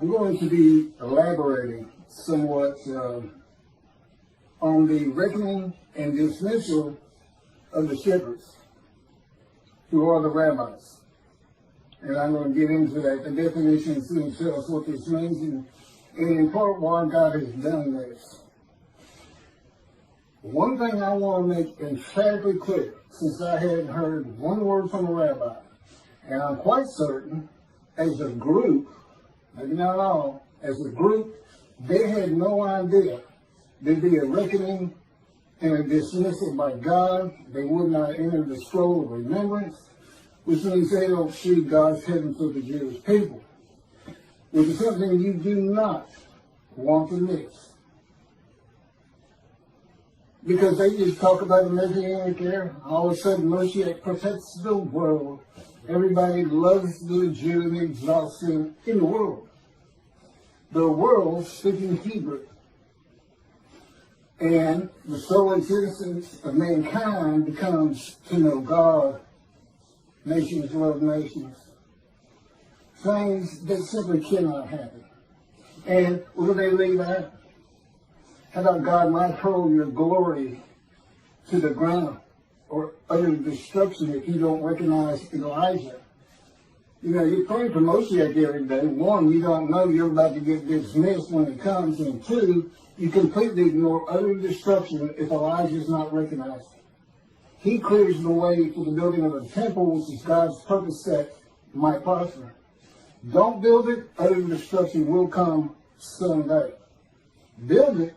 I'm going to be elaborating somewhat on the reckoning and dismissal of the shepherds, who are the rabbis. And I'm going to get into that, the definitions themselves, what this means, and in part why God has done this. One thing I want to make emphatically clear, since I hadn't heard one word from a rabbi, and I'm quite certain, as a group, maybe not all, as a group, they had no idea there'd be a reckoning and a dismissal by God. They would not enter the scroll of remembrance, which means they don't see God's heaven for the Jewish people, which is something you do not want to miss. Because they just talk about the Messianic era. All of a sudden, Moshiach protects the world. Everybody loves the Jew and exalts him in the world. The world speaking Hebrew. And the sole existence of mankind becomes to know God. Nations love nations. Things that simply cannot happen. And what do they leave out? How about God might hurl your glory to the ground or utter destruction if you don't recognize Elijah? You know, you pray for Moshiach every day. One, you don't know you're about to get dismissed when it comes. And two, you completely ignore utter destruction if Elijah is not recognized. He clears the way for the building of the temple, which is God's purpose that might prosper. Don't build it, utter destruction will come someday. Build it,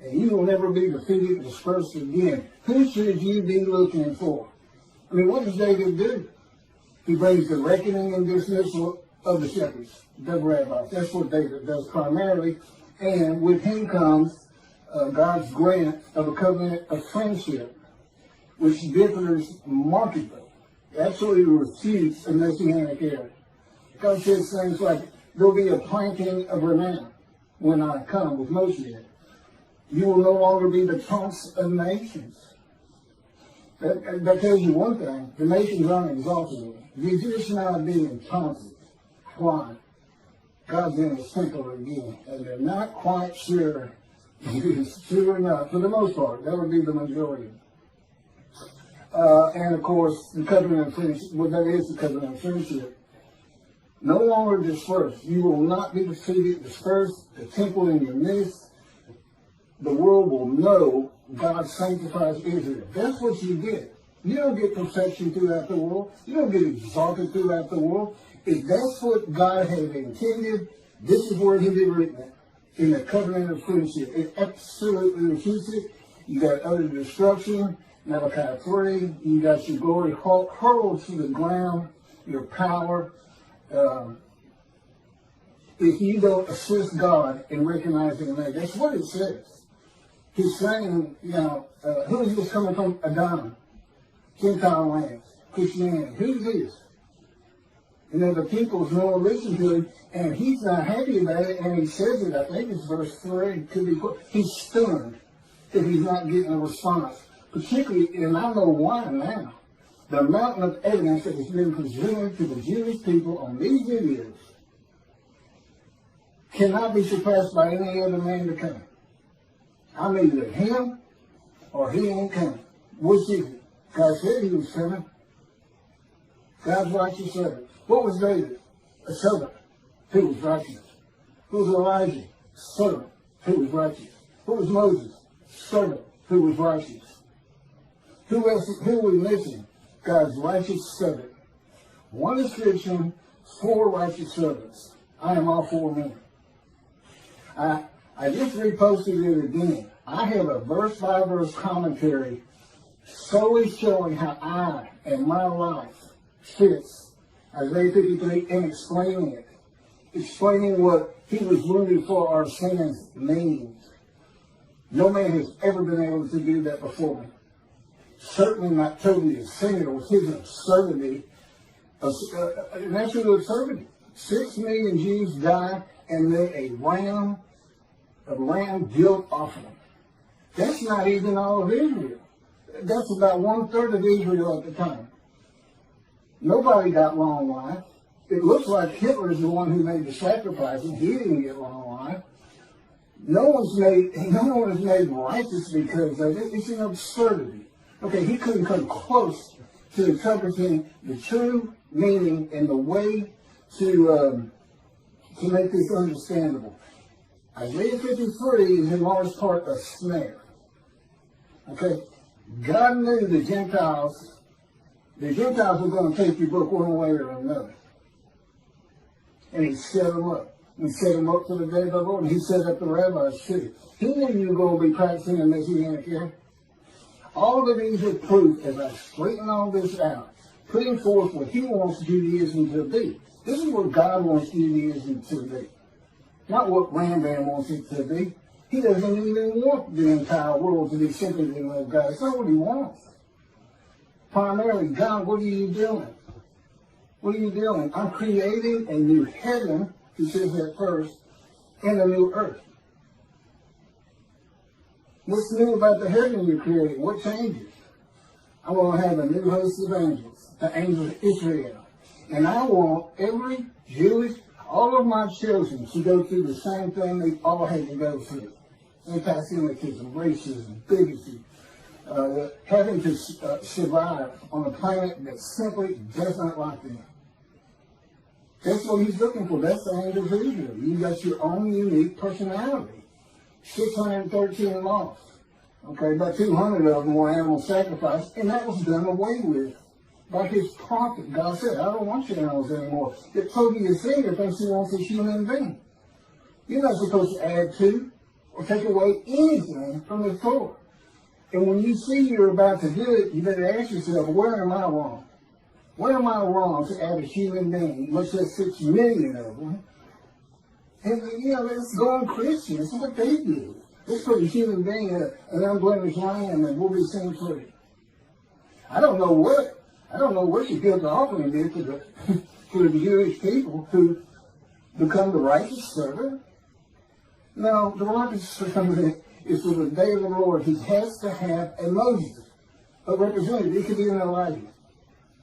and you will never be defeated and dispersed again. Who should you be looking for? I mean, what does David do? He brings the reckoning and dismissal of the shepherds, the rabbis. That's what David does primarily. And with him comes God's grant of a covenant of friendship, which differs markedly, absolutely refutes a Messianic era. God says things like, there'll be a planting of renown when I come with Moshiach. You will no longer be the taunts of nations. That tells you one thing, the nations aren't exalted. You're just not being taunted. Why? God's in the temple again, and they're not quite sure. Sure enough, for the most part, that would be the majority. And of course, the covenant of friendship, well, that is the covenant of friendship. No longer dispersed. You will not be defeated, dispersed, the temple in your midst. The world will know God sanctifies Israel. That's what you get. You don't get perfection throughout the world. You don't get exalted throughout the world. If that's what God had intended, this is where he did written it, in the covenant of friendship. It absolutely refutes it. You got utter destruction, Malachi 3. You got your glory hurled to the ground, your power. If you don't assist God in recognizing that, that's what it says. He's saying, you know, who is this coming from? Adament, Gentile lands, Christianity. Who's this? You know, the people's no listen to him, and he's not happy about it, and he says it, I think it's verse 3, could be, he's stunned if he's not getting a response. Particularly, and I know why now, the mountain of evidence that has been presented to the Jewish people on these videos cannot be surpassed by any other man to come. I'm either him or he ain't coming. Which is it? God said he was coming. God's righteous servant. What was David? A servant who was righteous. Who was Elijah? Servant who was righteous. Who was Moses? Servant who was righteous. Who else? Who was missing? God's righteous servant. One description, 4 righteous servants. I am all 4 men. I just reposted it again. I have a verse-by-verse commentary solely showing how I and my life fits Isaiah 53 and explaining it. Explaining what he was wounded for our sins means. No man has ever been able to do that before me. Certainly not totally a sinner with his absurdity. An absolute absurdity. 6 million Jews died and then a lamb guilt offering. That's not even all of Israel. That's about 1/3 of Israel at the time. Nobody got long life. It looks like Hitler is the one who made the sacrifices. He didn't get long life. No one is made righteous because of it. It's an absurdity. Okay, he couldn't come close to interpreting the true meaning and the way to make this understandable. Isaiah 53 is in large part a snare. Okay, God knew the Gentiles were going to take your book one way or another. And he set them up. He set them up for the day of the Lord. And he set up the rabbis too. He knew you were going to be practicing the Messianic era. All of these are proof, as I straighten all this out, putting forth what he wants Judaism to be. This is what God wants Judaism to be. Not what Rambam wants it to be. He doesn't even want the entire world to be simply the name of God. It's not what he wants. Primarily, God, what are you doing? What are you doing? I'm creating a new heaven, he says at first, and a new earth. What's new about the heaven you're creating? What changes? I want to have a new host of angels, the angels of Israel. And I want every Jewish, all of my children to go through the same thing they all had to go through. Anti-Semitism, racism, bigotry, having to survive on a planet that simply does not like them. That's what he's looking for. That's the angels of Israel. You got your own unique personality. 613 laws. Okay, about 200 of them were animal sacrifice, and that was done away with by his prophet. God said, I don't want your animals anymore. It totally is Isaiah thinks he wants a human being. You're not supposed to add to or take away anything from the Torah. And when you see you're about to do it, you better ask yourself, where am I wrong? Where am I wrong to add a human being, much less 6 million of them? And, let's go on Christians. That's what they do. Let's put a human being, an unblemished lamb, and we'll be set free. I don't know what you guilt offering did to the Jewish people who become the righteous servant. No, the righteous servant is for the day of the Lord. He has to have a Moses, a representative. It could be an Elijah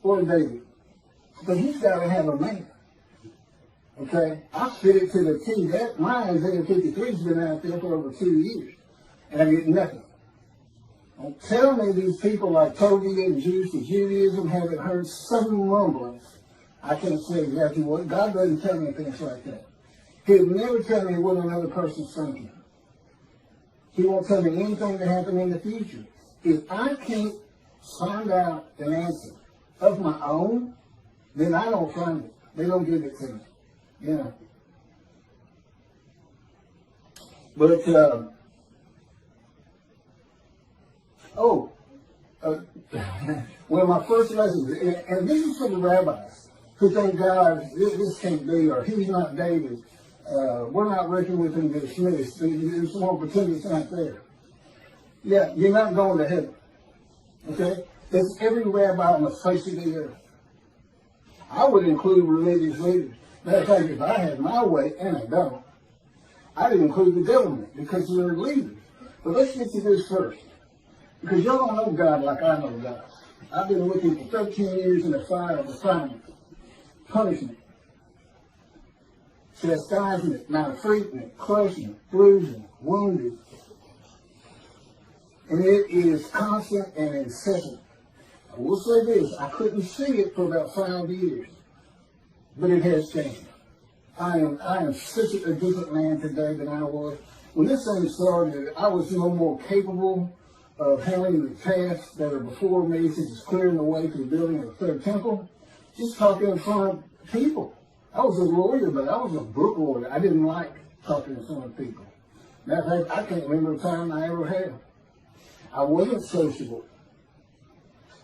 or a David. But he's got to have a man. Okay? I fit it to the T. My Isaiah 53 has been out there for over 2 years. And I get nothing. Don't tell me these people like Toby and Jews to Judaism haven't heard some rumblings. I can't say exactly what. God doesn't tell me things like that. He'll never tell me what another person's thinking. He won't tell me anything to happen in the future. If I can't find out an answer of my own, then I don't find it. They don't give it to me. But, one of my first lessons, and this is for the rabbis who think God, this can't be, or he's not David. We're not reckoning with him dismissed. There's more pretend it's not there. Yeah, you're not going to heaven. Okay? There's every rabbi on the face of the earth. I would include religious leaders. Matter of fact, if I had my way, and I don't, I'd include the government because they're leaders. But let's get to this first. Because y'all don't know God like I know God. I've been with him for 13 years in the fire of refinement, punishment, chastisement, maltreatment, crushing, bruising, wounded. And it is constant and incessant. I will say this, I couldn't see it for about 5 years, but it has changed. I am such a different man today than I was. When this thing started, I was no more capable of handling the tasks that are before me, such as clearing the way for the building of the third temple, just talking in front of people. I was a lawyer, but I was a book lawyer. I didn't like talking in front of people. Matter of fact, I can't remember a time I ever had. I wasn't sociable.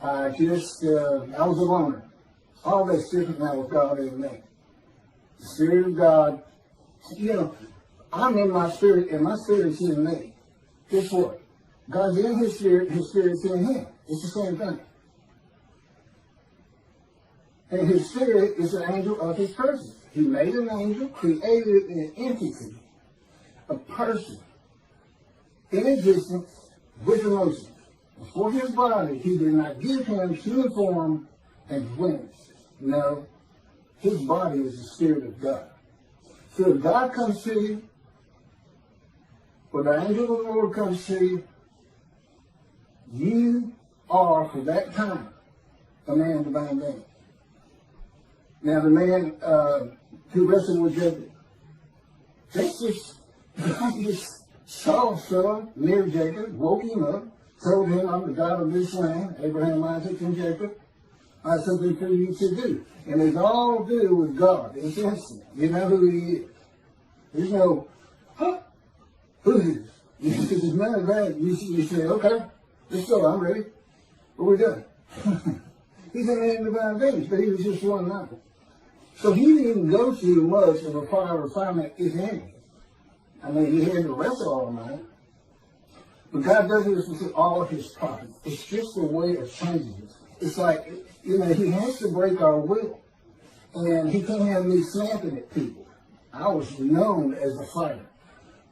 I was a loner. All that's different now with God in me. The Spirit of God, I'm in my spirit, and my spirit's in me. Guess what? God's in his spirit's in him. It's the same thing. And his spirit is an angel of his person. He made an angel, created an entity, a person, in existence, with emotions. For his body, he did not give him human form and limbs. No. his body is the Spirit of God. So if God comes to you, or the angel of the Lord comes to you, you are, for that time, a man of divine being. Now the man who wrestled with Jacob, God just saw son near Jacob, woke him up, told him, I'm the God of this land, Abraham, Isaac, and Jacob. I have something for you to do. And it's all to do with God. It's instant. You know who he is. There's no, huh? Who is this? Because it's none of that. You say, okay, let's go, I'm ready. What we doing? He's a man of divine beings, but he was just one night. So he didn't even go through much of a fire refinement, if any. I mean, he had to wrestle all night. But God does this with all of his prophets. It's just a way of changing it. It's like, you know, he has to break our will. And he can't have me snapping at people. I was known as a fighter.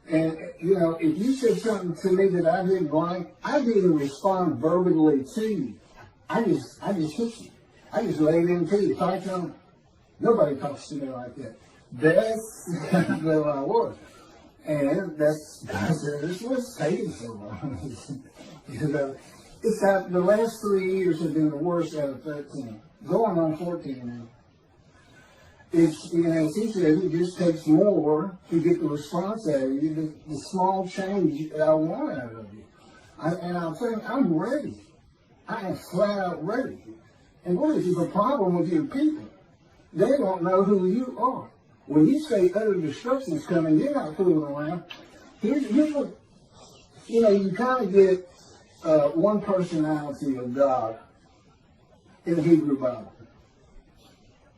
And, you know, if you said something to me that I didn't like, I didn't respond verbally to you. I just hit you. I just laid into you. Fight on. Nobody talks to me like that. That's who I was. And that's, God said, this was taking so long. You know, it's that the last 3 years have been the worst out of 13. Going on 14 now. It's, you know, as he said, it just takes more to get the response out of you, the small change that I want out of you. And I'm saying, I'm ready. I am flat out ready. And what is the problem with your people? They don't know who you are. When you say utter destruction is coming, you're not fooling around. Here's what, you know, you kind of get one personality of God in the Hebrew Bible.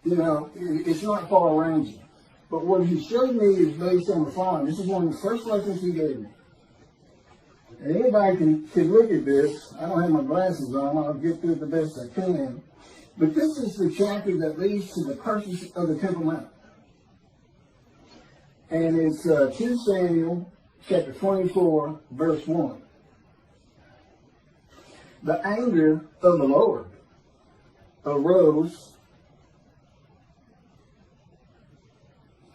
You know, it's not far ranging. But what he showed me is based on the following. This is one of the first lessons he gave me. And anybody can look at this. I don't have my glasses on. I'll get through it the best I can. But this is the chapter that leads to the purchase of the Temple Mount. And it's 2 Samuel chapter 24, verse 1. The anger of the Lord arose.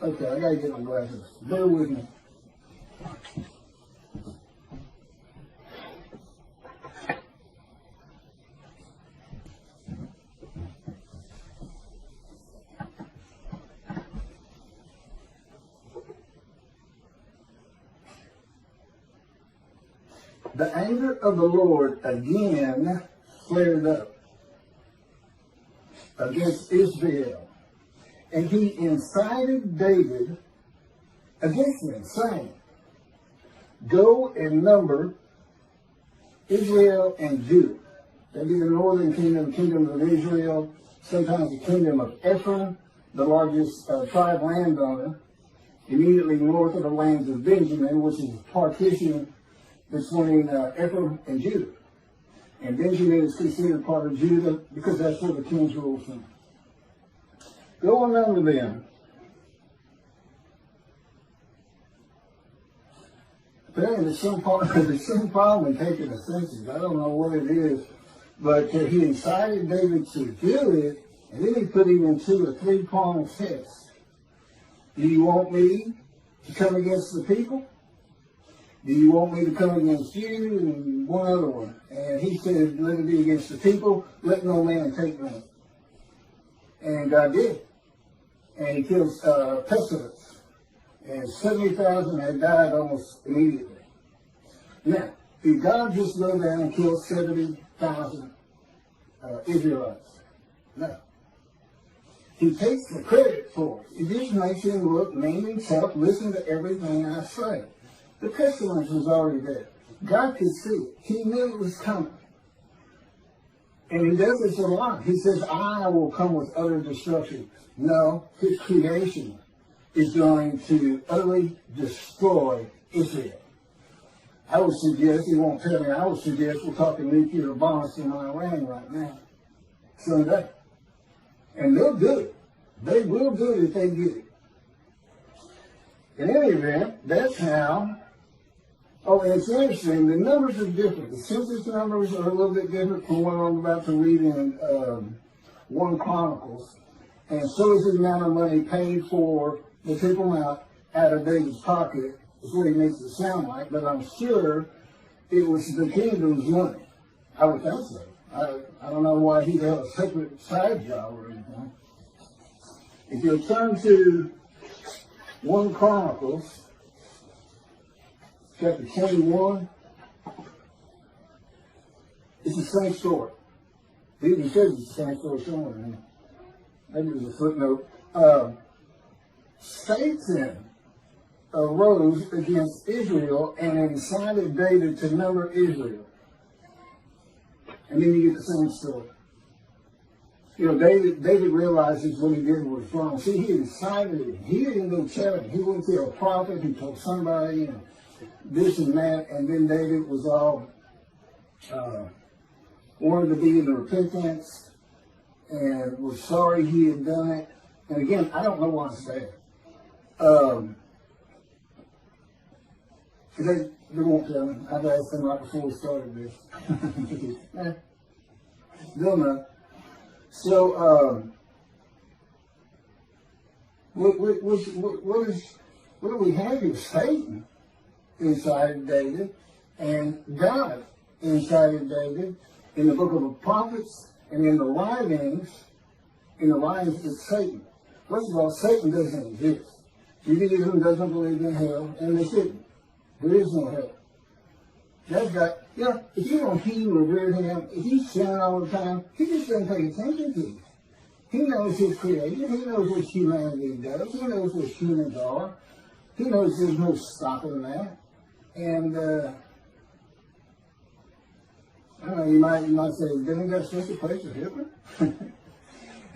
Okay, I gotta get my glasses. Bear with me. The anger of the Lord again flared up against Israel. And he incited David against them, saying, go and number Israel and Judah. That'd be the northern kingdom, kingdom of Israel, sometimes the kingdom of Ephraim, the largest tribe landowner, immediately north of the lands of Benjamin, which is a partition between Ephraim and Judah. And Benjamin is considered part of Judah because that's where the kings rule from. Go on under them. Apparently there's some problem in taking the census. I don't know what it is. But he incited David to do it, and then he put him into a 3-pronged test. Do you want me to come against the people? Do you want me to come against you? And one other one. And he said, let it be against the people, let no man take me. And God did. And he killed pestilence. And 70,000 had died almost immediately. Now, did God just go down and kill 70,000 Israelites? No. He takes the credit for it. It just makes him look mean and tough. Listen to everything I say. The pestilence was already there. God could see it. He knew it was coming. And he does this a lot. He says, I will come with utter destruction. No, his creation is going to utterly destroy Israel. I would suggest, he won't tell me, I would suggest we're talking nuclear bombs in Iran right now. Someday. And they'll do it. They will do it if they get it. In any event, that's how. Oh, and it's interesting, the numbers are different. The census numbers are a little bit different from what I'm about to read in 1 Chronicles. And so is the amount of money paid for the people out of David's pocket, is what he makes it sound like, but I'm sure it was the kingdom's money. I would think so. I don't know why he had a separate side job or anything. If you'll turn to 1 Chronicles, chapter 21, it's the same story. It even says it's the same story somewhere. Maybe there's a footnote. Satan arose against Israel and incited David to number Israel. And then you get the same story. You know, David realizes what he did was wrong. See, he incited it. He didn't go charity. He went to a prophet who told somebody and this and that, and then David was all wanted to be in repentance and was sorry he had done it. And again, I don't know why it's bad. They won't tell me. I've asked them right before we started this. They'll know. So, what do we have here? Satan incited David, and God incited David in the book of the prophets, and in the writings, it's Satan. First of all, Satan doesn't exist. Judaism doesn't believe in hell, and they shouldn't. There is no hell. That guy, you know, if you don't heed or revere him, if he's sinning all the time, he just doesn't pay attention to you. He knows his creation. He knows what humanity does. He knows what humans are. He knows there's no stopping that. And, I don't know, you might say, didn't that such a place for Hitler? And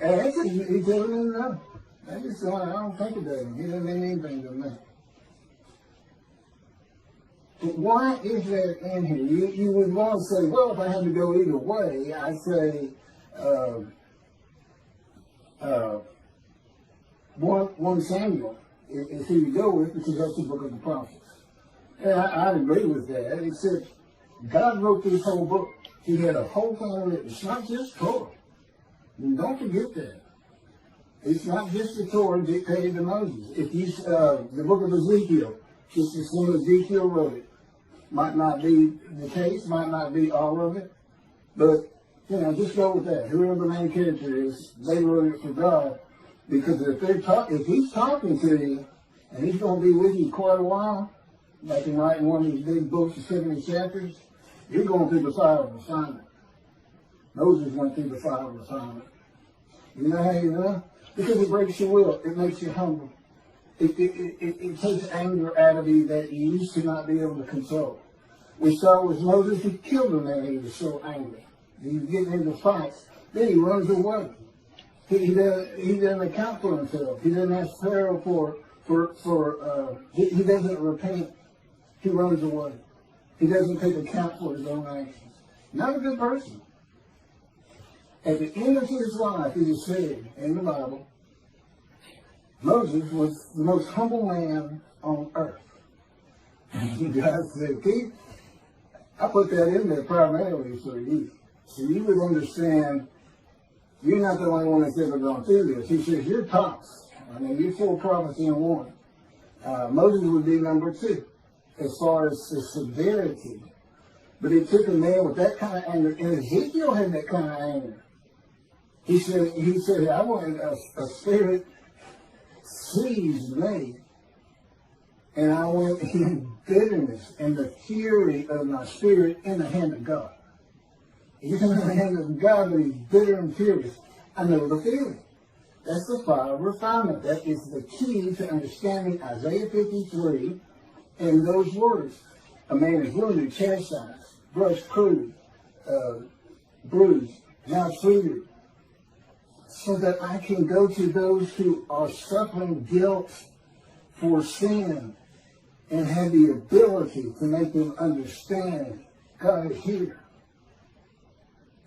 that's he doesn't know. I don't think about him. He doesn't mean anything to me. But why is that in here? You would want to say, well, if I had to go either way, I'd say 1 Samuel is who you go with, because that's the book of the prophets. And I agree with that, except God wrote this whole book. He had a whole thing written. It's not just Torah. And don't forget that. It's not just the Torah dictated to Moses. If you, the book of Ezekiel, just as soon as Ezekiel wrote it, might not be the case, might not be all of it, but, you know, just go with that. Whoever the main character is, they wrote it for God, because if he's talking to you, and he's going to be with you quite a while, like in writing one of these big books of 70 chapters, you're going through the fire of refinement. Moses went through the fire of refinement. You know how you know? Because it breaks your will. It makes you humble. It takes anger out of you that you used to not be able to control. We saw with Moses, he killed a man. He was so angry. He was getting into fights. Then he runs away. He doesn't account for himself. He doesn't ask Pharaoh he doesn't repent. He runs away. He doesn't take account for his own actions. Not a good person. At the end of his life, it is said in the Bible, Moses was the most humble man on earth. God said, Keith, I put that in there primarily for you. So you would understand, you're not the only one that's ever gone through this. He says, you're tops. I mean, you're 4 prophets in one. Moses would be number 2 as far as the severity. But it took a man with that kind of anger, and Ezekiel had that kind of anger. He said, I want a spirit seized me, and I went in bitterness and the fury of my spirit in the hand of God. He's in the hand of God, but he's bitter and furious. I know the feeling. That's the fire of refinement. That is the key to understanding Isaiah 53 and those words. A man is wounded, chastised, brushed, bruised, now treated, so that I can go to those who are suffering guilt for sin and have the ability to make them understand God is here.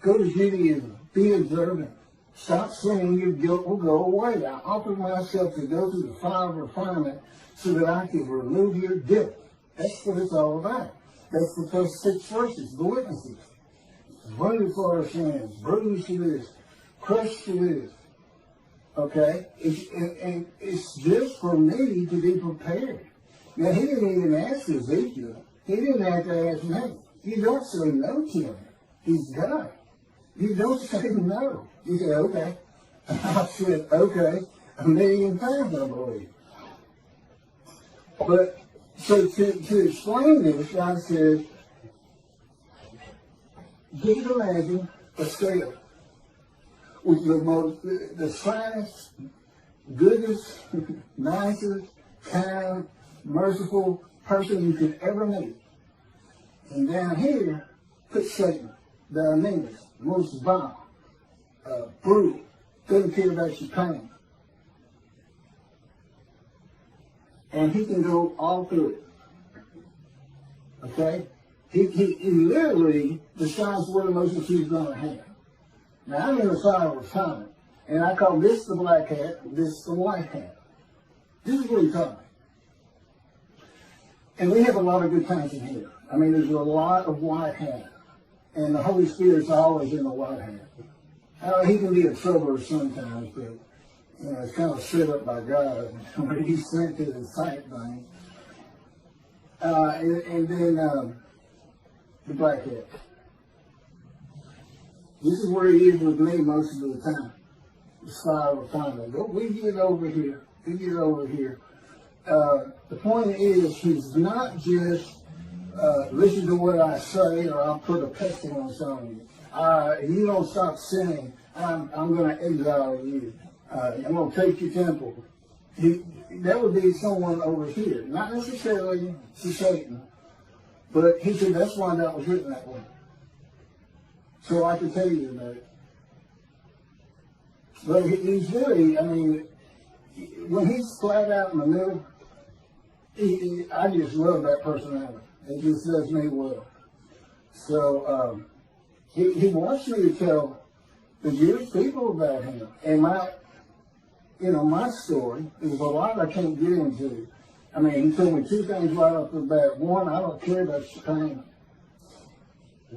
Go to Judaism. Be observant. Stop sinning. Your guilt will go away. I offered myself to go through the fire of refinement so that I can remove your guilt. That's what it's all about. That's the first 6 verses, the witnesses. Wounded for our sins, bruised for this, crushed for this. Okay? And it's just for me to be prepared. Now, he didn't even ask Ezekiel. He didn't have to ask me. You don't say no to him. He's God. You don't say no. You say, okay. I said, okay, 1,000,000 times, I believe. But, so to explain this, God said, you can imagine a scale with the finest, goodest, nicest, kind, merciful person you could ever meet. And down here, put Satan, the meanest, most vile, brutal, doesn't care about your pain. And he can go all through it. Okay? He literally decides what emotions he's going to have. Now, I'm in the fire of refinement, and I call this the black hat, this the white hat. This is what he taught me. And we have a lot of good times in here. I mean, there's a lot of white hat, and the Holy Spirit's always in the white hat. He can be a troubler sometimes, but it's kind of set up by God, where he's sent to the sight thing. And then the black hat. This is where he is with me most of the time. The style of time. We get over here. We get over here. The point is, he's not just listen to what I say, or I'll put a pestilence on you. If you don't stop sinning, I'm going to exile you. I'm going to take your temple. That would be someone over here. Not necessarily to Satan, but he said that's why that was written that way. So I can tell you about it. But he's really, I mean, when he's flat out in the middle, I just love that personality. It just does me well. So he wants me to tell the Jewish people about him. And my story, there's a lot I can't get into. I mean, he told me two things right off the bat. One, I don't care about your pain.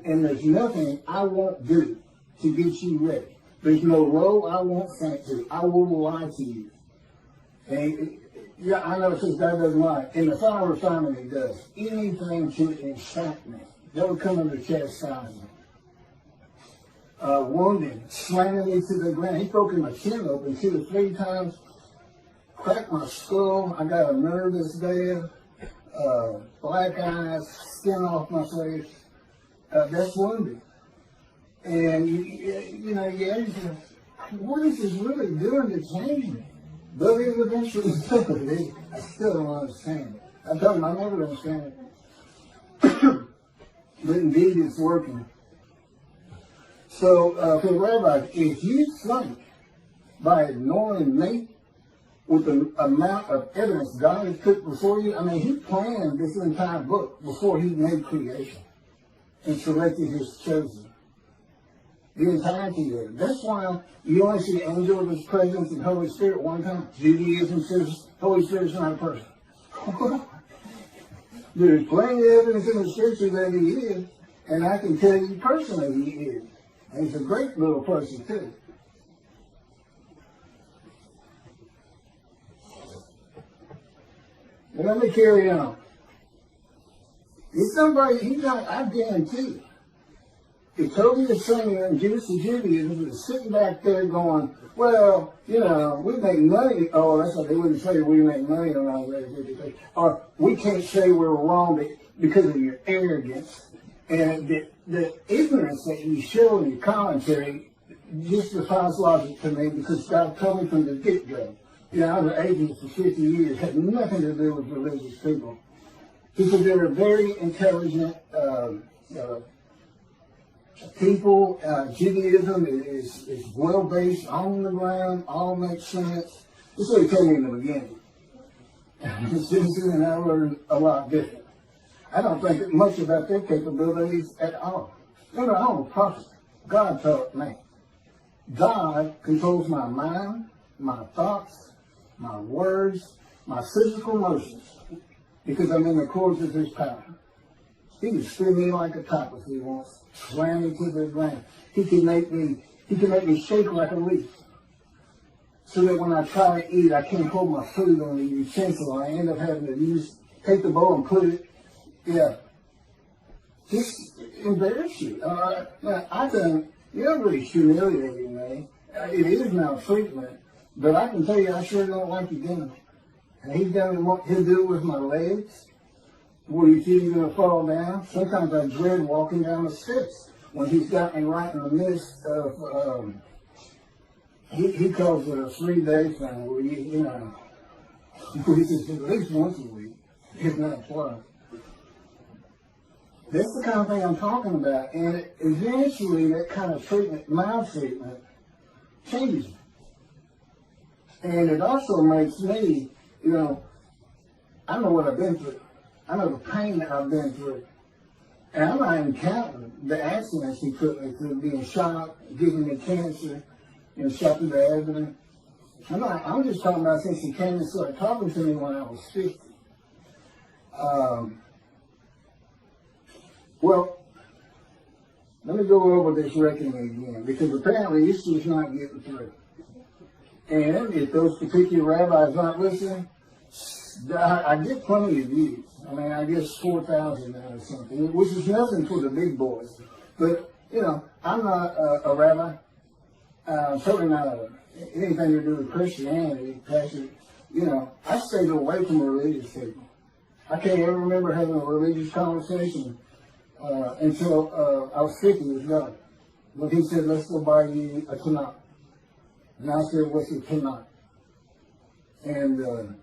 And there's nothing I won't do to get you ready. There's no role I won't think to. I will lie to you. And yeah, I know it says God doesn't lie. In the fire refinement, he does. Anything to incite me. That would come under chastisement. Wounded, slamming me to the ground. He broke my chin open 2 or 3 times. Cracked my skull. I got a nervous bad. Black eyes, skin off my face. That's wounded. And, you ask yourself, what is this really doing to change me? But it eventually do it. I still don't understand it. I told him I never understand it. But indeed, it's working. So, for the rabbis, if you think by ignoring me with the amount of evidence God has put before you, I mean, he planned this entire book before he made creation and selected his chosen. The entirety of it. That's why you only see angel of his presence and Holy Spirit one time. Judaism says Holy Spirit's not a person. There's plenty of evidence in the scripture that he is, and I can tell you personally he is. And he's a great little person too. But let me carry on. If somebody, I guarantee, if Toby the singer and Judaism was sitting back there going, well, we make money. Oh, that's what they wouldn't say we make money on our radio. Or we can't say we're wrong because of your arrogance. And the ignorance that you show in your commentary just defies logic to me, because God told me from the get-go. I was an atheist for 50 years, had nothing to do with religious people. He said they're very intelligent people. Judaism is well-based, on the ground, all makes sense. This is what he told me in the beginning. Since then, I learned a lot different. I don't think much about their capabilities at all. I'm a prophet. God taught me. God controls my mind, my thoughts, my words, my physical motions, because I'm in the course of his power. He can spin me like a top if he wants, slam me to the ground. He can make me shake like a leaf. so that when I try to eat, I can't hold my food on the utensil. I end up having to take the bowl and put it, just embarrass you. I think, you're really humiliating me. It is maltreatment, but I can tell you, I sure don't like you doing it. And he'll do it with my legs, where you feel you're going to fall down. Sometimes I dread walking down the steps when he's got me right in the midst of, he calls it a 3-day thing, where which is at least once a week, if not twice. That's the kind of thing I'm talking about. And eventually that kind of treatment, maltreatment, changes me. And it also makes me, I know what I've been through. I know the pain that I've been through. And I'm not even counting the accidents he put me through, being shot, giving me cancer, shot through the abdomen. I'm just talking about since he came and started talking to me when I was 50. Well, let me go over this reckoning again, because apparently this is not getting through. And if those particular rabbis aren't listening, I get plenty of views. I mean, I guess 4,000 now or something, which is nothing for the big boys. But, I'm not a rabbi. Certainly not anything to do with Christianity, Pastor. I stayed away from religious people. I can't ever remember having a religious conversation until I was 50 with God. When he said, let's go buy you a Tanakh. And I said, what's a Tanakh? And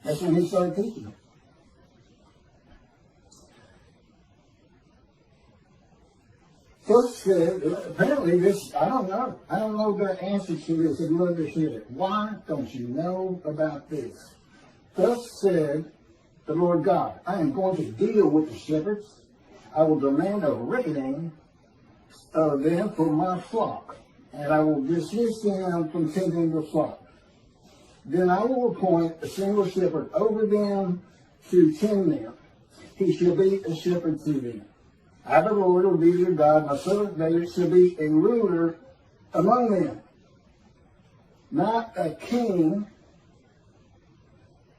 that's when he started teaching me. First said, apparently this, I don't know the answer to this. I'd love to hear it. Why don't you know about this? Thus said the Lord God, I am going to deal with the shepherds. I will demand a reckoning of them for my flock, and I will dismiss them from tending the flock. Then I will appoint a single shepherd over them to tend them. He shall be a shepherd to them. I, the Lord, will be their God. My servant David shall be a ruler among them. Not a king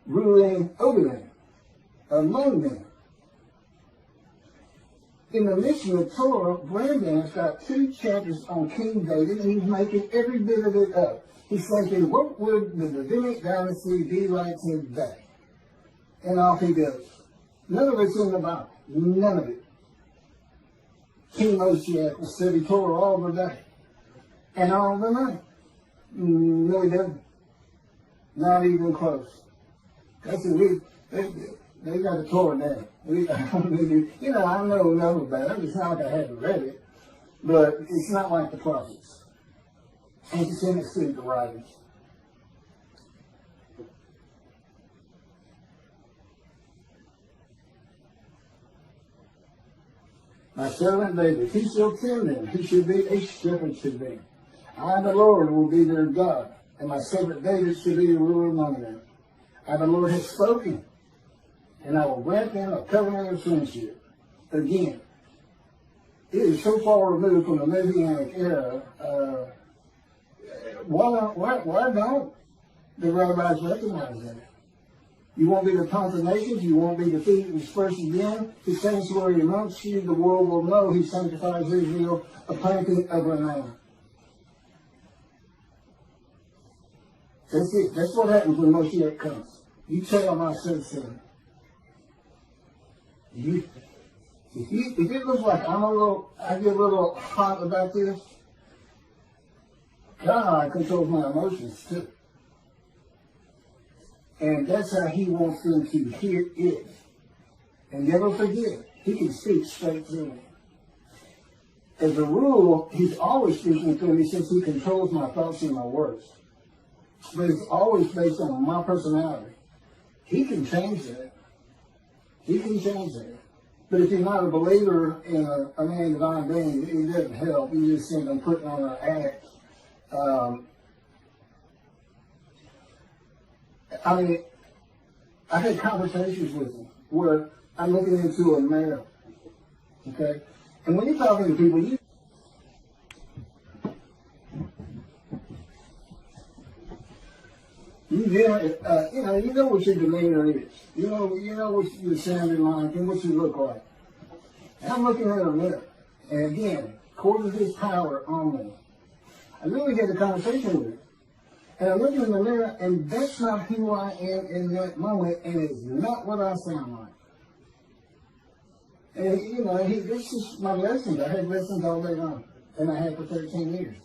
ruling over them, among them. In the Mishnah Torah, Brandon's got 2 chapters on King David, and he's making every bit of it up. He's thinking, what would the Davidic dynasty be like today? And off he goes. None of it's in the Bible. None of it. King Moshiach will study Torah all the day and all the night. No, he doesn't. Not even close. That's it. They got the Torah down. I know enough about it. It's not like I haven't read it, but it's not like the prophets. Antecedents to the writings. My servant David, he shall tend them. He shall be a shepherd to them. I, the Lord, will be their God, and my servant David shall be the ruler among them. I, the Lord, have spoken, and I will grant them a covenant of friendship. Again, it is so far removed from the Messianic era. Why don't the rabbis recognize that? You won't be the tongue of nations, you won't be defeated and dispersed again. His sanctuary amongst you, the world will know he sanctifies Israel, a planting of renown. That's it. That's what happens when Moshiach comes. You tell him I said so. If it looks like I get a little hot about this, God controls my emotions too. And that's how he wants them to hear it. And never forget, he can speak straight through me. As a rule, he's always speaking through me since he controls my thoughts and my words. But it's always based on my personality. He can change that. He can change that. But if you're not a believer in a man divine being, it doesn't help. You just think I'm putting on an act. I had conversations with him where I'm looking into a mirror, okay? And when you're talking to people, You know what your demeanor is. You know what you're sounding like and what you look like. And I'm looking at a mirror, and again, according to His power on me, I really had a conversation with Him. And I'm looking in the mirror, and that's not who I am in that moment, and it's not what I sound like. And this is my lessons. I had lessons all day long, and I had for 13 years.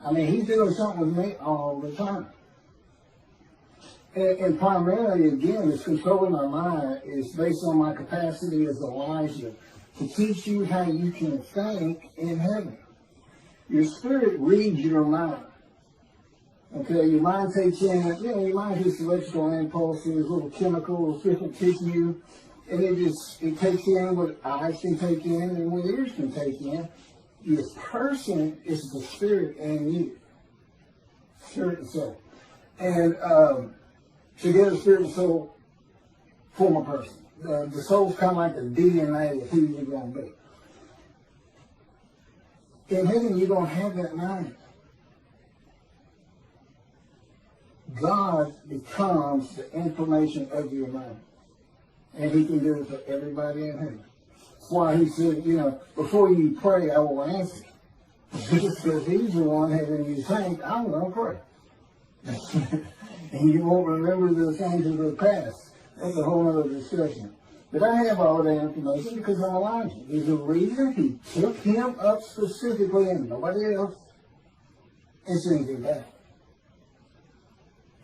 I mean, He's doing something with me all the time. And primarily, again, it's controlling my mind is based on my capacity as Elijah to teach you how you can think in heaven. Your spirit reads your mind. Okay, your mind takes in, your mind gets electrical impulses, little chemicals, different tissue, and it takes in what eyes can take in and what ears can take in. Your person is the spirit and you. Spirit and soul. And together, spirit and soul form a person. The soul's kind of like the DNA of who you're going to be. In heaven, you're going to have that mind. God becomes the information of your mind. And He can do it for everybody in heaven. That's why He said, before you pray, I will answer. Because He's the one having you think, I'm going to pray. And you won't remember the things of the past. That's a whole other discussion. But I have all that information because I'm Elijah. There's a reason He took him up specifically and nobody else and sent him back.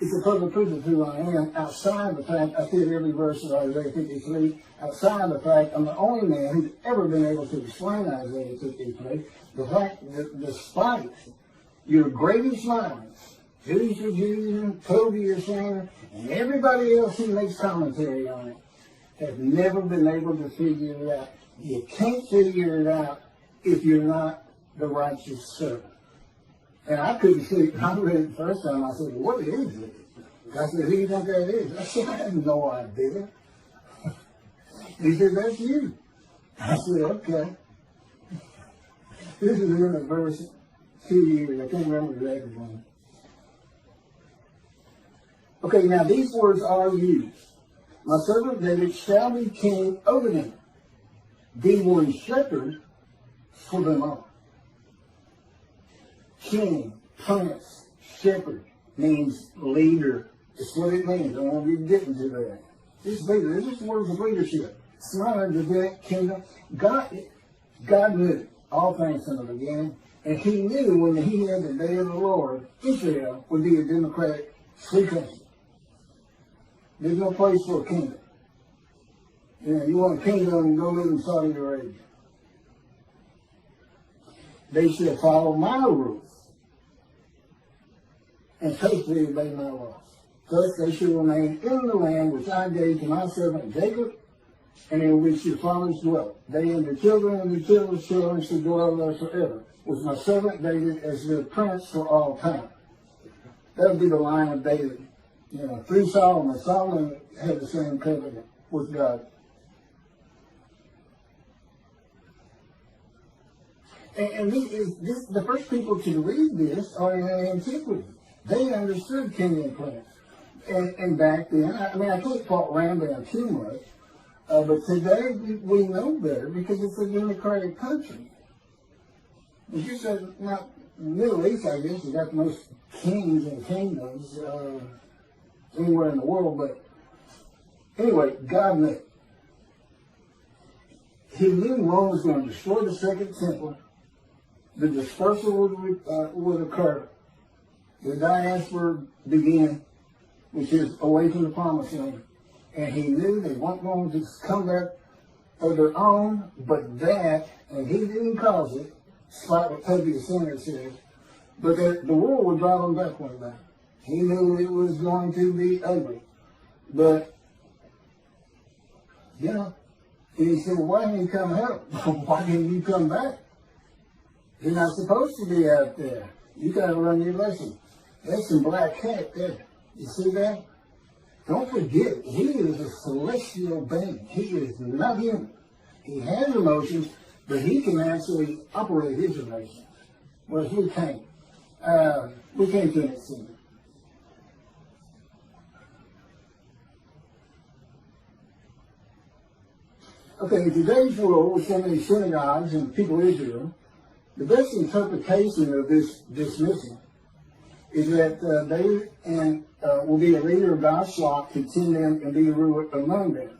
It's a public proof of who I am outside the fact I fit every verse of Isaiah 53. Outside the fact I'm the only man who's ever been able to explain Isaiah 53. The fact that despite your greatest minds, Judy's your Judaism, Toby your Sanger, and everybody else who makes commentary on it, have never been able to figure it out. You can't figure it out if you're not the righteous servant. And I couldn't see, I read it the first time, I said, what is it? I said, who do you think that is? I said, I have no idea. He said, that's you. I said, okay. This is in a verse 2 years, I can't remember exactly when. Okay, now these words are used. My servant David shall be king over them. Be one shepherd for them all. King, prince, shepherd means leader. That's what it means. I won't be getting to that. This leader, this is words of leadership. It's not a Davidic kingdom. God knew all things from the beginning, and He knew when He had the day of the Lord, Israel would be a democratic free country. There's no place for a kingdom. You want a kingdom, go live in Saudi Arabia. They shall follow my rules and faithfully obey my laws. Thus they shall remain in the land which I gave to my servant Jacob, and in which your fathers dwelt. They and their children and their children's children shall dwell there forever, with my servant David as their prince for all time. That would be the line of David. Through Solomon. Solomon had the same covenant with God. And the first people to read this are in antiquity. They understood king and prince. And back then, I can't fault Rambam too much, but today we know better because it's a democratic country. As you said, not Middle East, I guess, you got the most kings and kingdoms anywhere in the world, but anyway, God knew. He knew Rome was going to destroy the second temple. The dispersal would occur. The diaspora began, which is away from the promised land. And He knew they weren't going to come back of their own, but that, and He didn't cause it, despite what Toby the Sinner says, but that the world would drive them back one day. He knew it was going to be ugly. But, and He said, well, why didn't you come help? Why didn't you come back? You're not supposed to be out there. You got to learn your lesson. That's some black cat there. You see that? Don't forget, He is a celestial being. He is not human. He has emotions, but He can actually operate His emotions. Whereas we can't. We can't see it. Okay, in today's world, with so many synagogues and people of Israel, the best interpretation of this dismissal is that they will be a leader of God's flock to tend them and be a ruler among them.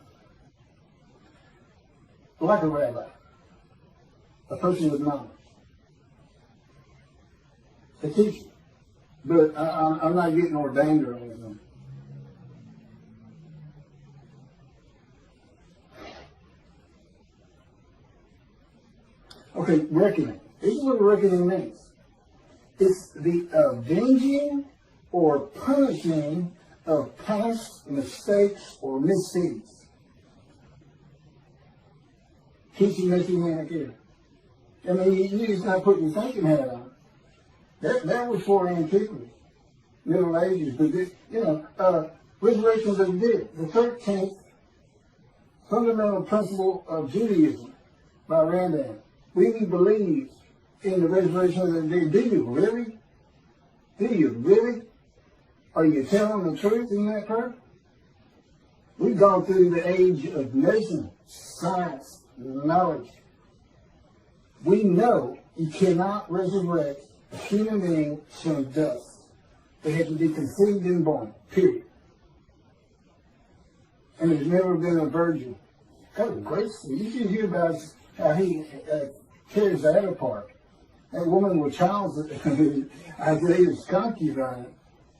Like a rabbi, a person with knowledge, a teacher. But I'm not getting ordained or anything. Okay, reckoning. This is what reckoning means. It's the avenging or punishing of past mistakes or misdeeds. Teaching messianic here. I mean, you just not putting your thinking hat on. That was for antiquity, Middle Ages, but this, resurrections of the dead, the 13th fundamental principle of Judaism by Rambam. We believe in the resurrection of the dead. Do you really? Do you really? Are you telling the truth in that part? We've gone through the age of medicine, science, knowledge. We know you cannot resurrect a human being from dust. They had to be conceived and born, period. And there's never been a virgin. God was graceful. You should hear about how he tears that apart. That woman with child, Isaiah's concubine,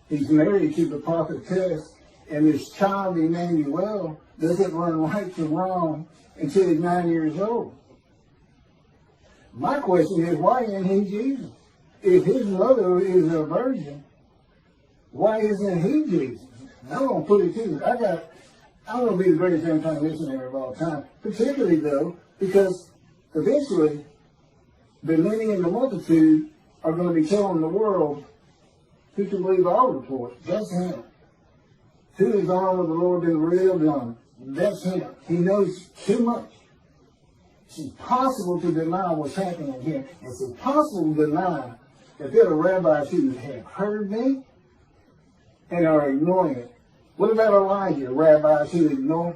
he's married to the prophetess, and this child, Emmanuel, doesn't learn right from wrong until he's 9 years old. My question is, why isn't he Jesus? If his mother is a virgin, why isn't he Jesus? I'm going to put it to you. I'm going to be the greatest end-time missionary of all time, particularly, though, because eventually the many and the multitude are going to be telling the world who can believe our report. That's him. Who is on with the Lord been revealed on? That's him. He knows too much. It's impossible to deny what's happening here. It's impossible to deny that there are rabbis who have heard me and are ignoring it. What about Elijah? Rabbis who ignore?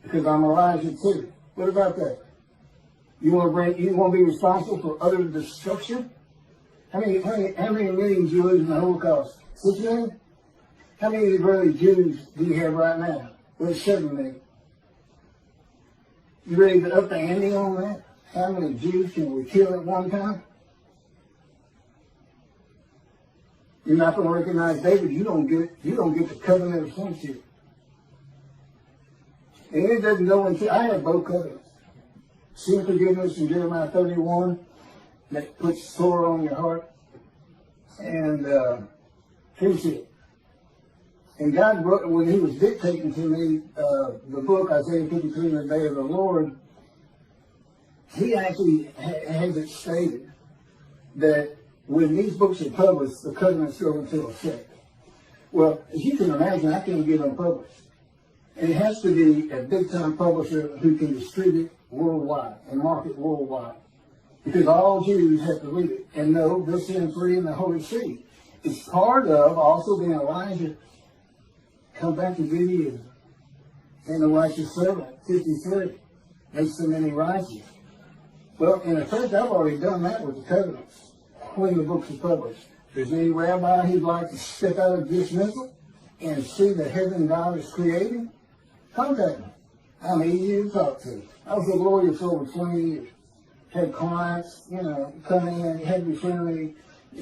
Because I'm Elijah too. What about that? You want to be responsible for utter destruction? How many millions you lose in the Holocaust? 6 million? How many Israeli Jews do you have right now? Well, 7 million. You ready to up the ante on that? How many Jews can we kill at one time? You're not going to recognize David. You don't get the covenant of sonship. And it doesn't go until I have both covenants. Sin forgiveness in Jeremiah 31 that puts sore on your heart, and friendship. And God wrote, when he was dictating to me the book Isaiah 53 in the day of the Lord, he actually has it stated that when these books are published, the covenants go into effect. Well, as you can imagine, I can't get them published. And it has to be a big-time publisher who can distribute worldwide and market worldwide. Because all Jews have to read it and know they're sin free in the Holy See. It's part of also being Elijah come back to Judaism and the righteous servant, 53. Makes so many righteous. Well, in effect, I've already done that with the covenants when the books are published. If there's any rabbi who'd like to step out of dismissal and see the heaven God is creating, contact me. I'm easy to talk to. I was a lawyer for over 20 years. Had clients, come in, had to be friendly.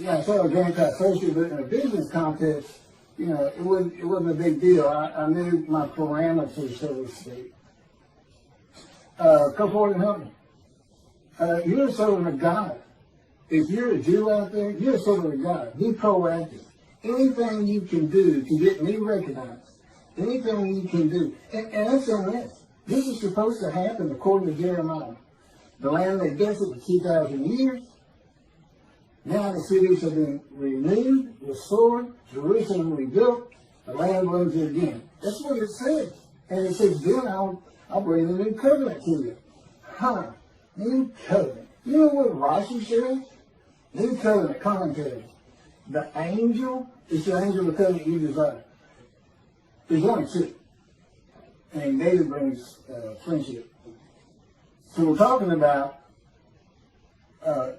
I was anti-social, but in a business context, it wasn't a big deal. I knew my parameters, so to speak. Come forward and help me. You're a servant of God. If you're a Jew out there, you're a servant of God. Be proactive. Anything you can do to get me recognized, anything you can do. And that's on this. This is supposed to happen according to Jeremiah. The land lay desolate for 2,000 years. Now the cities have been renewed, restored, Jerusalem rebuilt, the land blooms again. That's what it says. And it says, then I'll bring a new covenant to you. New covenant. You know what Rashi says? New covenant commentary. The angel is the angel of the covenant you desire. There's only two. and daily brings friendship. So we're talking about the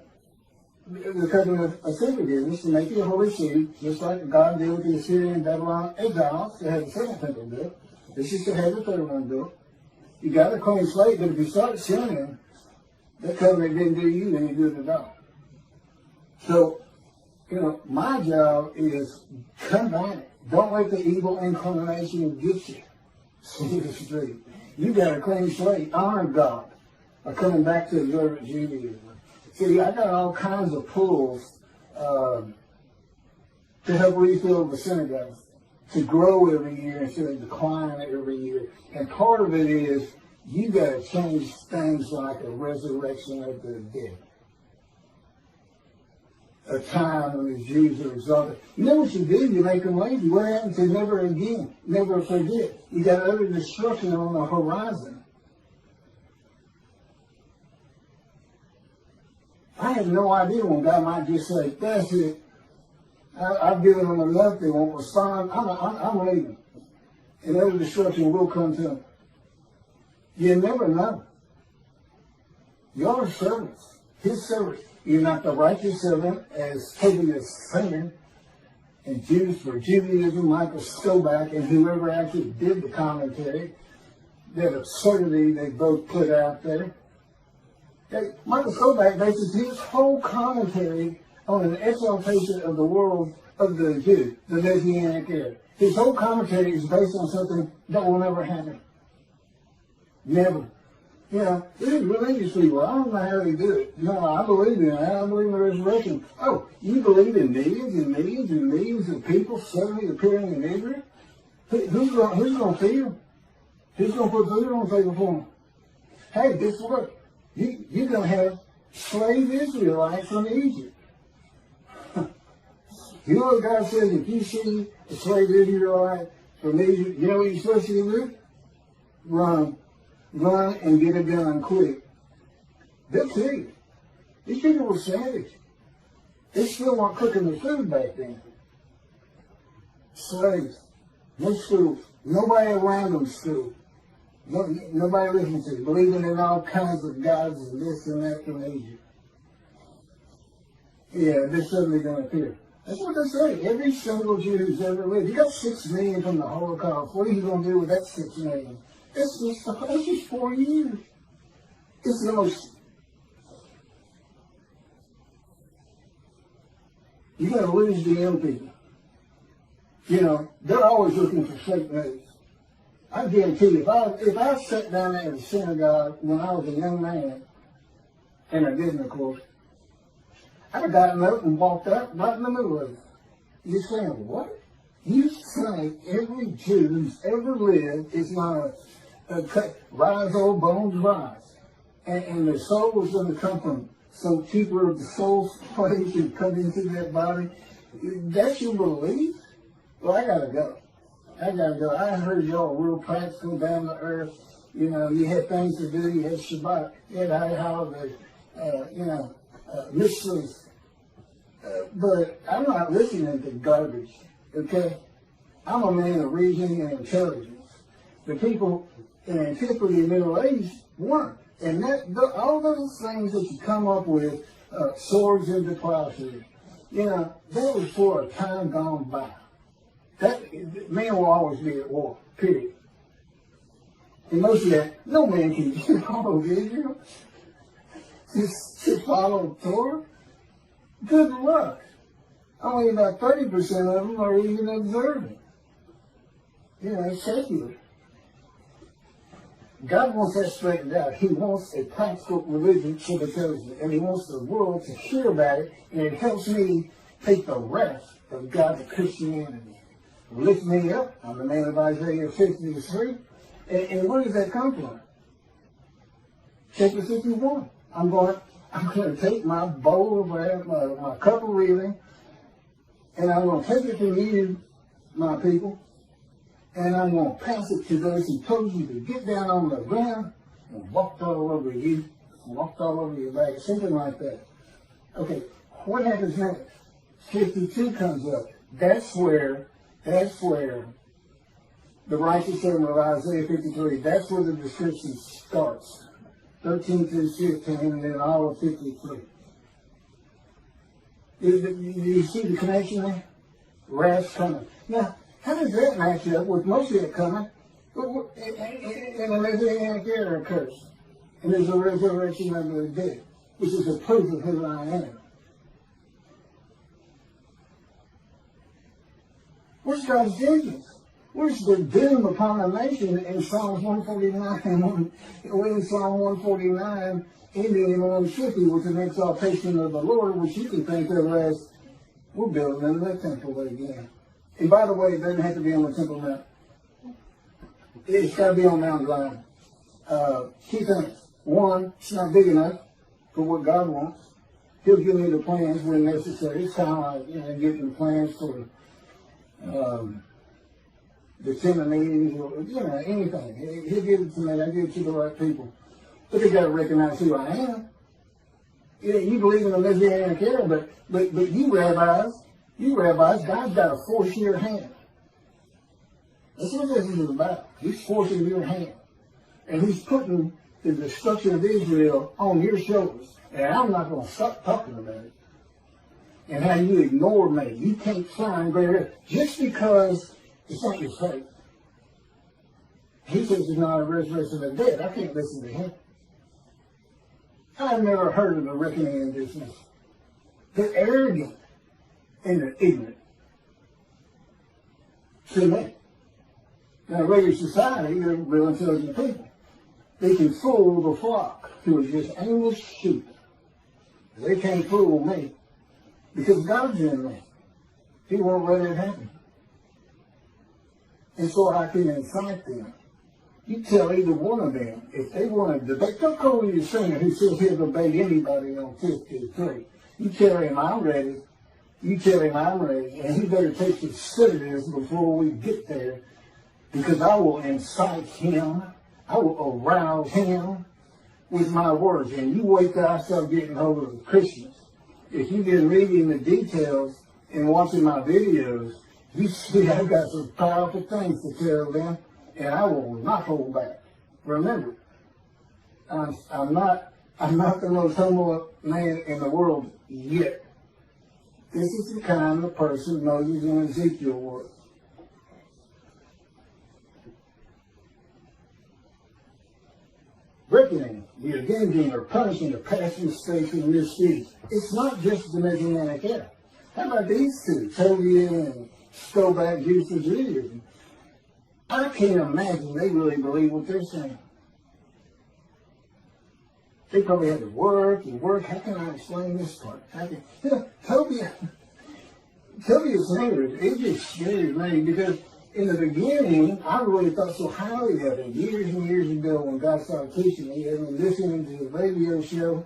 covenant of forgiveness to make it a holy city, just like God did with the Assyrian and Babylon exiles. They had the second temple built. This is to have the third one built. You got a clean slate, but if you start sinning, that covenant didn't do you any good at all. So, my job is combat it. Don't let the evil inclination get you. See the street. You got a clean slate. Honor God by coming back to observant Judaism. See, I got all kinds of pulls to help refill the synagogue, to grow every year instead of decline every year. And part of it is you got to change things like a resurrection of the dead. A time when the Jews are exalted. You know what you do? You make them lazy. What happens to never again? Never forget. You got utter destruction on the horizon. I had no idea when God might just say, that's it. I've given them enough. They won't respond. I'm leaving. And utter destruction will come to them. You never know. You're servants. His servants. You're not the righteous servant as taken as sin. And Jews for Judaism, Michael Stoback, and whoever actually did the commentary, that absurdity they both put out there. Michael Stoback bases his whole commentary on an exaltation of the world of the Jew, the Messianic era. His whole commentary is based on something that will never happen. Never. These religious people, I don't know how they do it. I believe in it. I believe in the resurrection. Oh, you believe in millions and millions and millions of people suddenly appearing in Israel? Who's going to feed them? Who's going to put food on the table for them? Hey, guess what? You're going to have slave Israelites from Egypt. You know what God says? If you see a slave Israelite from Egypt, you know what you're supposed to do? Run. Run and get a gun quick. They'll kill you. These people were savage. They still weren't cooking their food back then. Slaves. No schools. Nobody around them school. Nobody listening to them. Believing in all kinds of gods and this and that from Egypt. Yeah, they're suddenly going to appear. That's what they say. Every single Jew who's ever lived. You got 6 million from the Holocaust. What are you going to do with that 6 million? That's just 4 years. It's the most. You got to lose the young people. They're always looking for fake news. I guarantee you, if I sat down there in the synagogue when I was a young man, and I didn't, of course, I'd have gotten up and walked out right in the middle of it. You're saying, what? You say every Jew who's ever lived is not rise, old bones, rise. And the soul is going to come from some keeper of the soul's place and come into that body. That's your belief? Well, I got to go. I heard y'all real practical down to earth. You had things to do. You had Shabbat. You had holidays. Mitzvahs. But I'm not listening to garbage. Okay? I'm a man of reason and intelligence. The people in antiquity and Middle Age weren't. And all those things that you come up with, swords into plowshares, that was for a time gone by. Man will always be at war, period. And most of that, no man can get all of Israel. Just to follow Torah. Good luck. Only about 30% of them are even observant. It's secular. God wants that straightened out. He wants a practical religion for the chosen, and He wants the world to hear about it, and it helps me take the rest of God's Christianity. Lift me up. I'm the man of Isaiah 53. And where does that come from? Chapter 51. I'm going to take my bowl of bread, my cup of reeling, and I'm going to take it from you, my people, and I'm going to pass it to those who told you to get down on the ground and walked all over you, walked all over your back, something like that. Okay, what happens next? 52 comes up. That's where the righteous servant of Isaiah 53. That's where the description starts. 13 through 15, and then all of 53. You see the connection there? Wrath coming. Now, how does that match up with Moshiach coming? And the Messianic era occurs. And there's a resurrection of the dead, which is a proof of who I am. Where's God's vengeance? Where's the doom upon a nation in Psalms 149, in Psalm 149, ending in 150 with an exaltation of the Lord, which you can think of as, we're building the temple again. And by the way, it doesn't have to be on the Temple Mount. It's got to be on Mount Zion. Two things. One, it's not big enough for what God wants. He'll give me the plans when necessary. It's kind of like, getting plans for the Timonese or, anything. He'll give it to me. I give it to the right people. But they got to recognize who I am. You believe in the Messianic era, but you rabbis, God's got to force your hand. That's what this is about. He's forcing your hand. And he's putting the destruction of Israel on your shoulders. And I'm not going to stop talking about it. And how you ignore me. You can't find greater just because it's not your faith. He says it's not a resurrection of the dead. I can't listen to him. I've never heard of the reckoning in this nation. They're arrogant and they're ignorant. See me? Now, regular society, they're real intelligent people. They can fool the flock who are just aimless sheep. They can't fool me because God's in me. He won't let it happen. And so I can incite them. You tell either one of them, if they want to debate, don't call me a singer who says he'll debate anybody on 53. You tell him I'm ready. You tell him I'm ready. And he better take his sedatives before we get there. Because I will incite him. I will arouse him with my words. And you wait till I start getting hold of the Christians. If you've been reading the details and watching my videos, you see I've got some powerful things to tell them. And I will not hold back. Remember, I'm not the most humble man in the world yet. This is the kind of person Moses and Ezekiel were. Reckoning, the avenging or punishing of past mistakes and misdeeds. It's not just the Messianic era. How about these two, Toby and Stowback Juice's ears? I can't imagine they really believe what they're saying. They probably had to work and work. How can I explain this part? Toby's singers, it just scares me because in the beginning, I really thought so highly of it. Years and years ago when God started teaching me, I was listening to the radio show,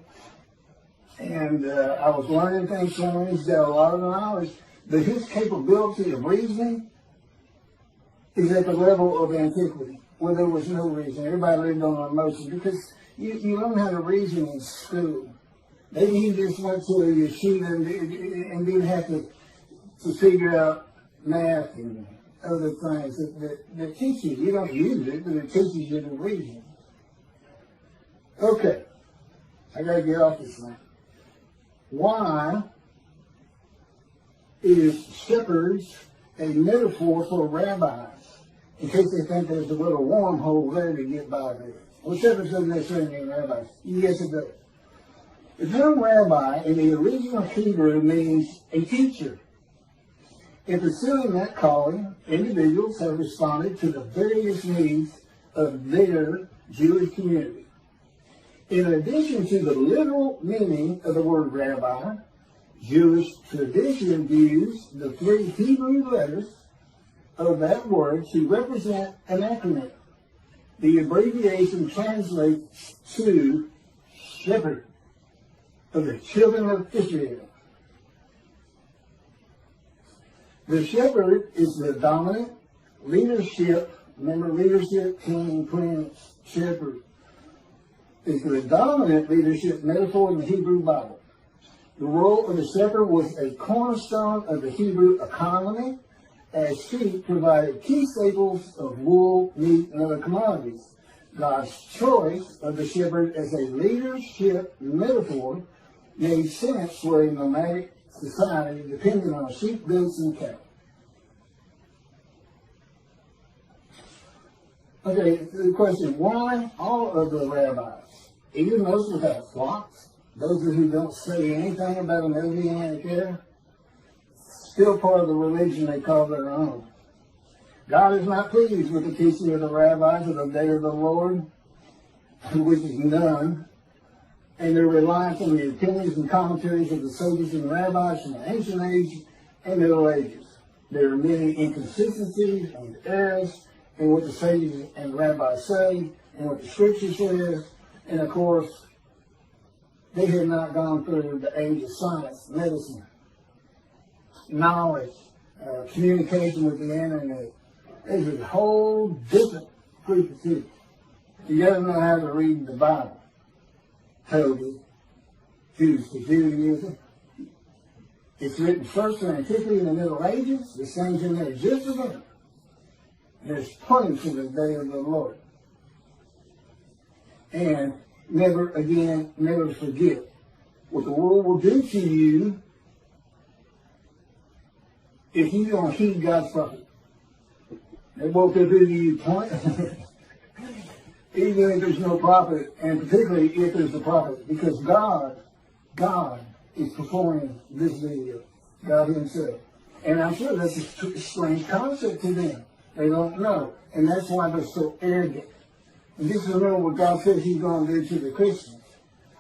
and I was learning things from him. He's got a lot of knowledge, but his capability of reasoning is at the level of antiquity, where there was no reason. Everybody lived on emotion because you learn how to reason in school. Maybe you just went to a yeshiva and didn't have to figure out math and other things that teach you. You don't use it, but it teaches you to reason. Okay, I got to get off this thing. Why is shepherds a metaphor for rabbis? In case they think there's a little wormhole there to get by there. Well, shepherds doesn't necessarily mean rabbis. Yes, it does. The term rabbi in the original Hebrew means a teacher. In pursuing that calling, individuals have responded to the various needs of their Jewish community. In addition to the literal meaning of the word rabbi, Jewish tradition views the three Hebrew letters of that word to represent an acronym. The abbreviation translates to shepherd of the children of Israel. The shepherd is the dominant leadership. Remember, leadership, king, prince, shepherd. Is the dominant leadership metaphor in the Hebrew Bible. The role of the shepherd was a cornerstone of the Hebrew economy as sheep provided key staples of wool, meat, and other commodities. God's choice of the shepherd as a leadership metaphor made sense for a nomadic society depending on sheep, goats, and cattle. Okay, the question, why all of the rabbis, even those without flocks, those who don't say anything about an Messianic era, still part of the religion they call their own? God is not pleased with the teaching of the rabbis of the day of the Lord, which is none, and their reliance on the opinions and commentaries of the sages and rabbis from the ancient age and Middle Ages. There are many inconsistencies and errors in what the sages and rabbis say and what the scripture says, and of course, they have not gone through the age of science, medicine, knowledge, communication with the internet. There's a whole different group of people. You got to know how to read the Bible. Talmud, Jews to Judaism. It's written first scientifically in the Middle Ages. The saints in there just as well. There's plenty for the day of the Lord. And never again, never forget what the world will do to you if you don't heed God's prophet. They won't do to you point. Even if there's no prophet, and particularly if there's a prophet, because God is performing this video, God himself. And I'm sure that's a strange concept to them. They don't know. And that's why they're so arrogant. And just remember what God says he's going to do to the Christians.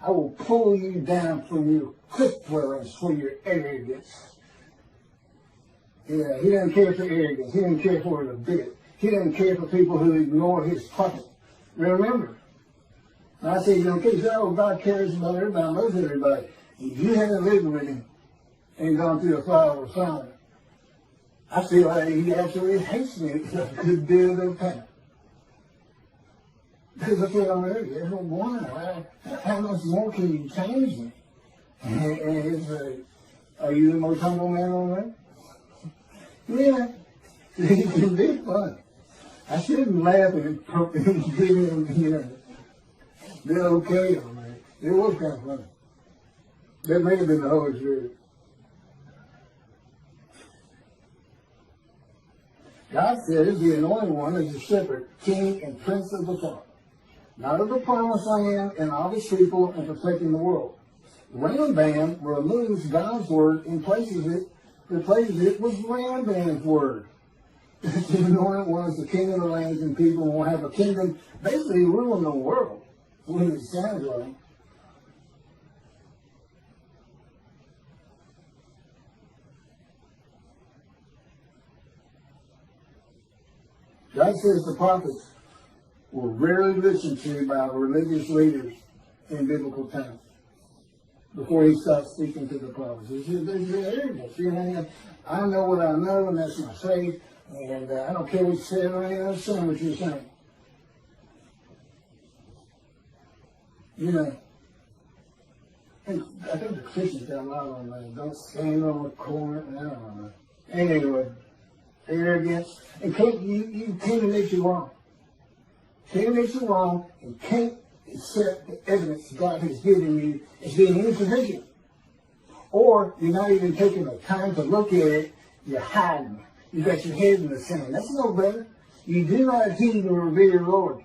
I will pull you down from your cliff dwellings for your arrogance. Yeah, he doesn't care for arrogance. He doesn't care for it a bit. He doesn't care for people who ignore his prophet. Remember, I say you don't care. You say, oh, God cares about everybody, loves everybody. If you haven't lived with him and gone through a fire or fire, I feel like he absolutely hates me a good deal of the time. Because I feel I'm arrogant. Why? How much more can you change me? And it's like, are you the most humble man on earth? Yeah, it can be fun. I shouldn't laugh and give him, they're okay on that. It was kind of funny. That may have been the Holy Spirit. God says the anointed one is the shepherd, king, and prince of the flock, not of the promised land and all his people and protecting the world. Rambam removes God's word and replaces it with Rambam's word. The anointed one is the king of the lands, and people will have a kingdom basically ruling the world. What it sounds like. God says the prophets were rarely listened to by religious leaders in biblical times before he stopped speaking to the prophets. He said, there's arrogance. I know what I know, and that's my faith, and I don't care what you say, or I understand what you're saying. And I think the Christians got a lot on that. Don't stand on the corner. I don't know. Anyway, arrogance. And you can't admit you're wrong. Can't admit you're wrong, and can't accept the evidence God has given you as being insufficient. Or you're not even taking the time to look at it, you're hiding. You got your head in the sand. That's no better. You do not heed and revere the Lord.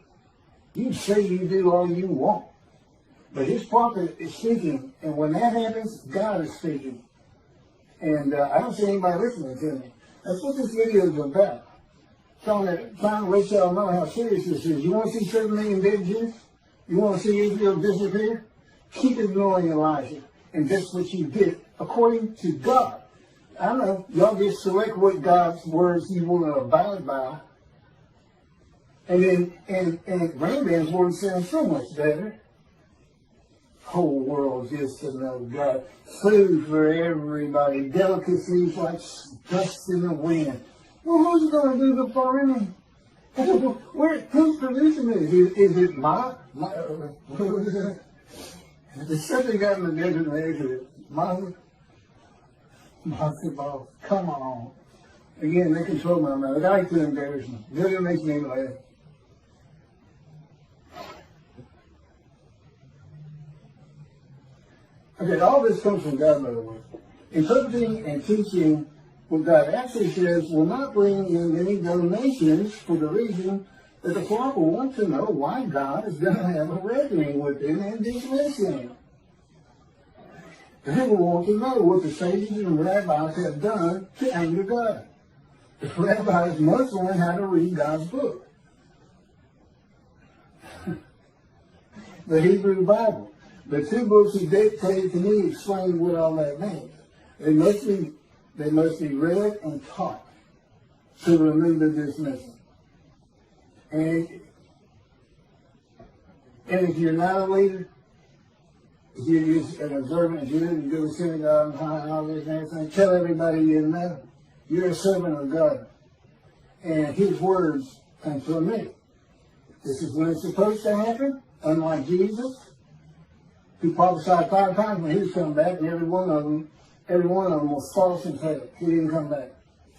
You say you do all you want. But his prophet is speaking, and when that happens, God is speaking. And I don't see anybody listening to me. That's what this video is about. Trying to let y'all know how serious this is. You want to see 7 million dead Jews? You want to see Israel disappear? Keep ignoring Elijah. And that's what you get, according to God. I don't know, y'all just select what God's words you want to abide by. And Rambam's word sounds so much better. Whole world just to know God. Food for everybody. Delicacies like dust in the wind. Well, who's going to do the farming? Who's producing this? Is it my what is that? The stuff they got in the desert and Exodus. My boss. Come on. Again, they control my mouth. I can embarrass me. It makes me laugh. Okay, all this comes from God, by the way. Interpreting and teaching what God actually says will not bring in any donations for the reason that the flock will want to know why God is going to have a reckoning with them and dismiss him. They will want to know what the sages and rabbis have done to anger God. The rabbis must learn how to read God's book, the Hebrew Bible. The two books he dictated to me explain what all that means. They must be read and taught to remove the dismissal. And if you're not a leader, if you're just an observant Jew, you go to synagogue and all this and everything, tell everybody you know. You're a servant of God. And his words come from me. This is when it's supposed to happen, unlike Jesus. He prophesied 5 times when he was coming back, and every one of them was false and fake. He didn't come back.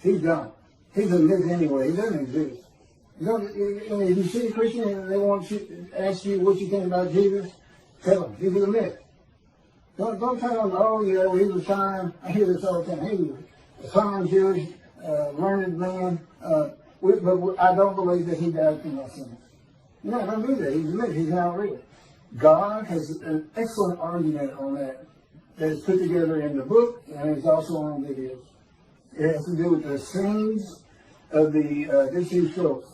He's gone. He's a myth anyway. He doesn't exist. If you see a Christian and they want to ask you what you think about Jesus, tell them he's a myth. Don't tell them, oh yeah, he was fine. I hear this all the time. He was a fine Jewish, learned man. But I don't believe that he died for my sins. No, don't do that. He's a myth. He's not real. God has an excellent argument on that is put together in the book and is also on videos. It has to do with the sins of the deceased souls.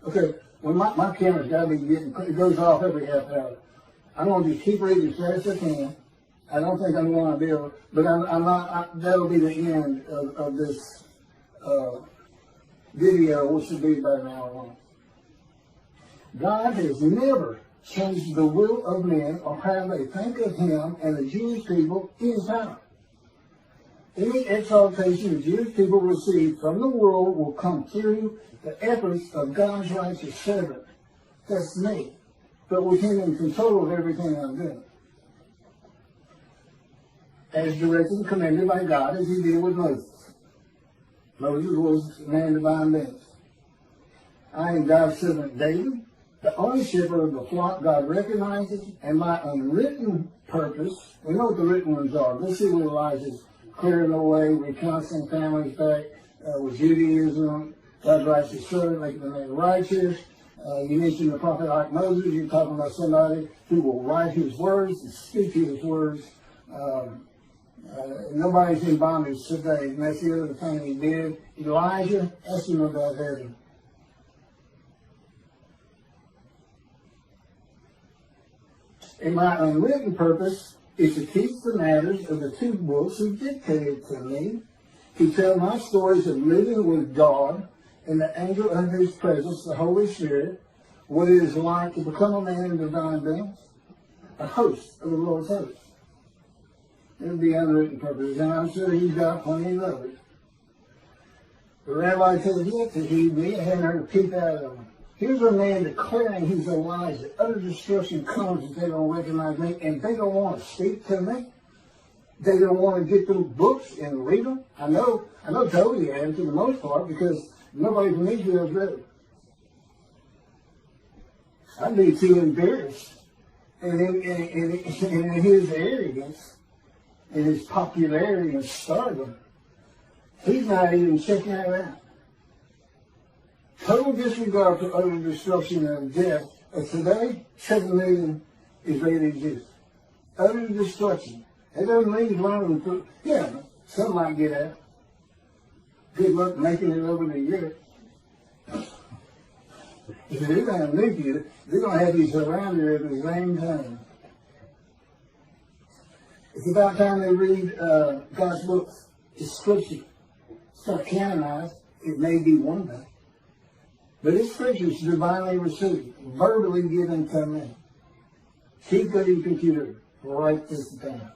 Okay, well my camera's got to be getting, it goes off every half hour. I'm going to just keep reading as fast as I can. I don't think I'm going to be able, but I'm not, that'll be the end of this video, which will be about an hour long. God has never changed the will of men or how they think of him and the Jewish people in time. Any exaltation the Jewish people receive from the world will come through the efforts of God's righteous servant. That's me. But with him in control of everything I'm doing. As directed and commanded by God as he did with Moses. Moses was a man divine being. I am God's servant David, the only shepherd of the flock God recognizes, and my unwritten purpose. We know what the written ones are. Let's see what Elijah's clearing away, recounseling families back with Judaism, God's righteous servant, making the man righteous. You mentioned the prophet like Moses. You're talking about somebody who will write his words and speak his words. Nobody's in bondage today, and that's the other thing he did. Elijah, ask him about heaven. And my unwritten purpose is to teach the matters of the two books he dictated to me, to tell my stories of living with God in the anger of his presence, the Holy Spirit, what it is like to become a man in divine beings, a host of the Lord's host. It would be unwritten purpose, and I'm sure he's got plenty of others. The rabbi said, yet to heed me, I hadn't heard a peep out of him. Here's a man declaring he's Elijah. Utter destruction comes if they don't recognize me, and they don't want to speak to me. They don't want to get through books and read them. I know Toby has for the most part, because nobody from Israel's read them. I'd be too embarrassed. And in his arrogance, in his popularity and stardom, he's not even checking it out. Total disregard for utter destruction and death. But today, 7 million Israeli Jews. Utter destruction. It doesn't mean learning to, yeah, some might get out. Good luck making it over to Europe. If they're going to nuke you, they're going to have you surrounded at the same time. It's about time they read God's books. It's scripture. It's not canonized. It may be one day. But it's scriptures divinely received, verbally given to me. Keep your computer. Write this down.